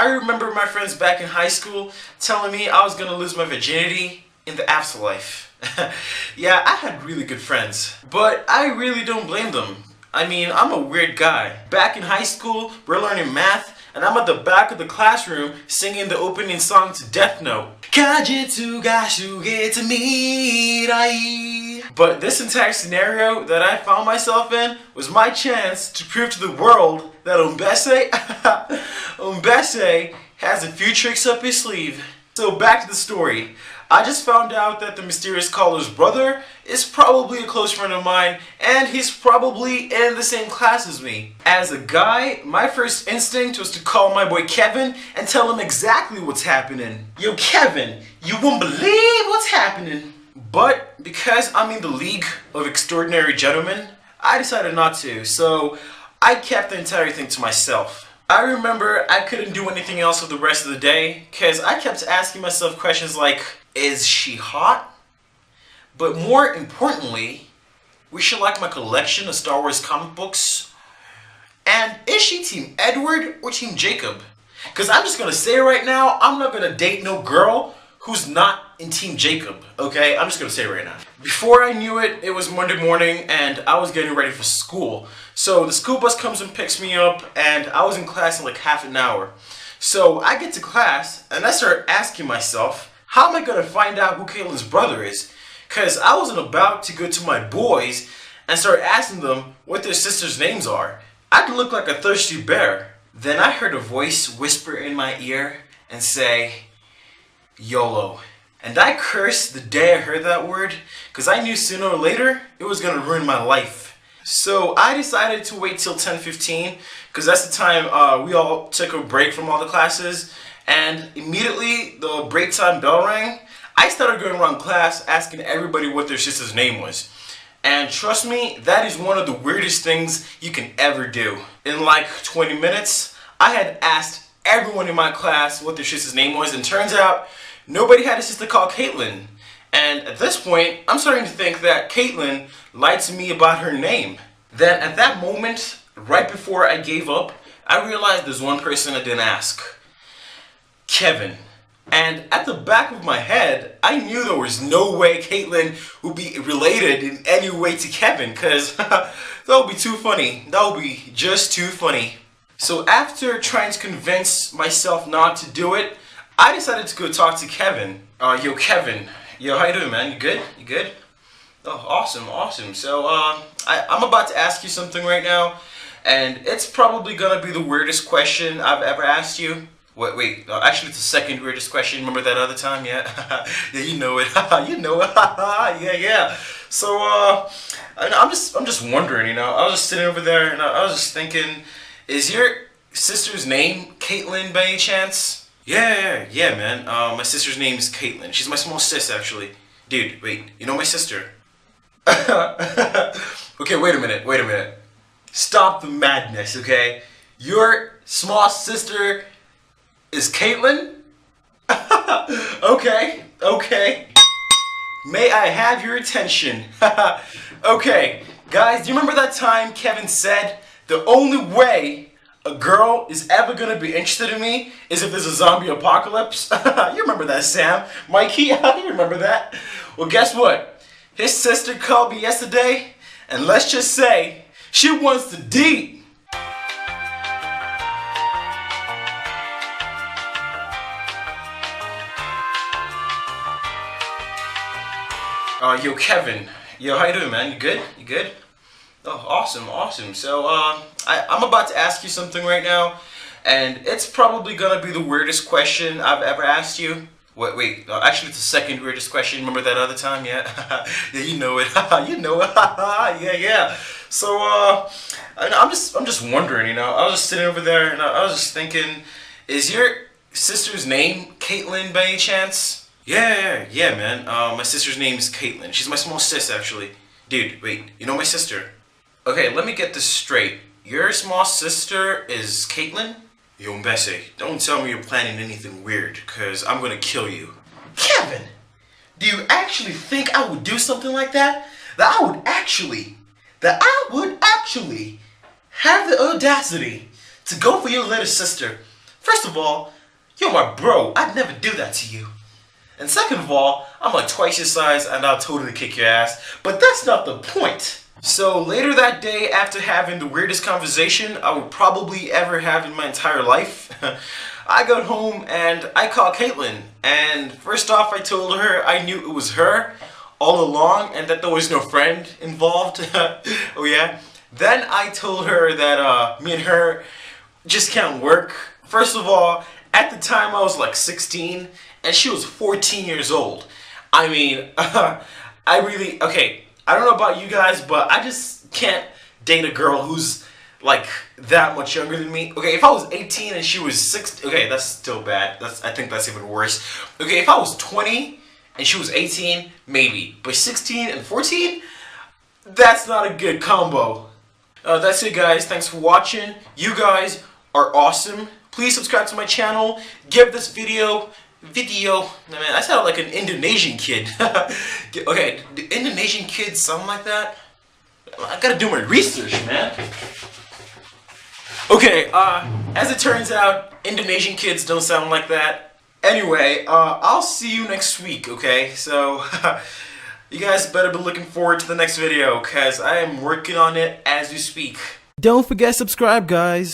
I remember my friends back in high school telling me I was gonna lose my virginity in the afterlife. Yeah, I had really good friends, but I really don't blame them. I mean, I'm a weird guy. Back in high school, we're learning math, and I'm at the back of the classroom singing the opening song to Death Note. But this entire scenario that I found myself in was my chance to prove to the world that Ombese has a few tricks up his sleeve. So back to the story. I just found out that the mysterious caller's brother is probably a close friend of mine, and he's probably in the same class as me. As a guy, my first instinct was to call my boy Kevin and tell him exactly what's happening. Yo Kevin, you won't believe what's happening. But because I'm in the league of extraordinary gentlemen, I decided not to, so I kept the entire thing to myself. I remember I couldn't do anything else for the rest of the day, because I kept asking myself questions like, is she hot? But more importantly, was she like my collection of Star Wars comic books? And is she Team Edward or Team Jacob? Because I'm just going to say right now, I'm not going to date no girl who's not in Team Jacob, okay? I'm just going to say it right now. Before I knew it, it was Monday morning and I was getting ready for school. So the school bus comes and picks me up and I was in class in like half an hour. So I get to class and I start asking myself, how am I going to find out who Caitlin's brother is? Because I wasn't about to go to my boys and start asking them what their sisters' names are. I'd look like a thirsty bear. Then I heard a voice whisper in my ear and say, YOLO. And I cursed the day I heard that word because I knew sooner or later it was going to ruin my life. So I decided to wait till 10:15 because that's the time we all took a break from all the classes. And immediately the break time bell rang. I started going around class asking everybody what their sister's name was. And trust me, that is one of the weirdest things you can ever do. In like 20 minutes, I had asked everyone in my class what their sister's name was, and turns out nobody had a sister called Caitlin. And at this point, I'm starting to think that Caitlin lied to me about her name. Then at that moment, right before I gave up, I realized there's one person I didn't ask. Kevin. And at the back of my head, I knew there was no way Caitlin would be related in any way to Kevin, because that would be too funny. That would be just too funny. So after trying to convince myself not to do it, I decided to go talk to Kevin. Yo Kevin, yo, how you doing, man? You good? You good? Oh, awesome, awesome. So I'm about to ask you something right now, and it's probably gonna be the weirdest question I've ever asked you. Wait, actually it's the second weirdest question. Remember that other time? Yeah, yeah, you know it. You know it. Yeah. So I'm just wondering, you know. I was just sitting over there and I was just thinking, is your sister's name Caitlin by any chance? Yeah, man. My sister's name is Caitlin. She's my small sis, actually. Dude, wait. You know my sister? Okay, wait a minute. Stop the madness, okay? Your small sister is Caitlin? Okay. May I have your attention? Okay, guys, do you remember that time Kevin said the only way a girl is ever gonna be interested in me is if there's a zombie apocalypse? You remember that, Sam? Mikey, you remember that? Well, guess what? His sister called me yesterday, and let's just say she wants to deep. Yo Kevin, yo, how you doing, man? You good? You good? Oh, awesome. So I'm about to ask you something right now, and it's probably gonna be the weirdest question I've ever asked you. Wait, actually it's the second weirdest question. Remember that other time? Yeah, yeah, you know it. You know it. Yeah. So I'm just wondering, you know. I was just sitting over there and I was just thinking, is your sister's name Caitlin by any chance? Yeah, man. My sister's name is Caitlin. She's my small sis, actually. Dude, wait. You know my sister? Okay, let me get this straight. Your small sister is Caitlin? Yo, Mbese, don't tell me you're planning anything weird, because I'm gonna kill you. Kevin! Do you actually think I would do something like that? That I would actually have the audacity to go for your little sister, First of all, you're my bro. I'd never do that to you. And second of all, I'm like twice your size and I'll totally kick your ass. But that's not the point. So later that day, after having the weirdest conversation I would probably ever have in my entire life, I got home and I called Caitlin. And first off, I told her I knew it was her all along and that there was no friend involved. Oh yeah. Then I told her that me and her just can't work. First of all, at the time I was like 16 and she was 14 years old. I mean, okay, I don't know about you guys, but I just can't date a girl who's like that much younger than me. Okay, if I was 18 and she was 6, okay, that's still bad. I think that's even worse. Okay, if I was 20 and she was 18, maybe. But 16 and 14? That's not a good combo. That's it, guys. Thanks for watching. You guys are awesome. Please subscribe to my channel. Give this video, man, I sound like an Indonesian kid. Okay, do Indonesian kids sound like that? I gotta do my research, man. Okay, as it turns out, Indonesian kids don't sound like that. Anyway, I'll see you next week, okay? So, you guys better be looking forward to the next video, because I am working on it as we speak. Don't forget to subscribe, guys.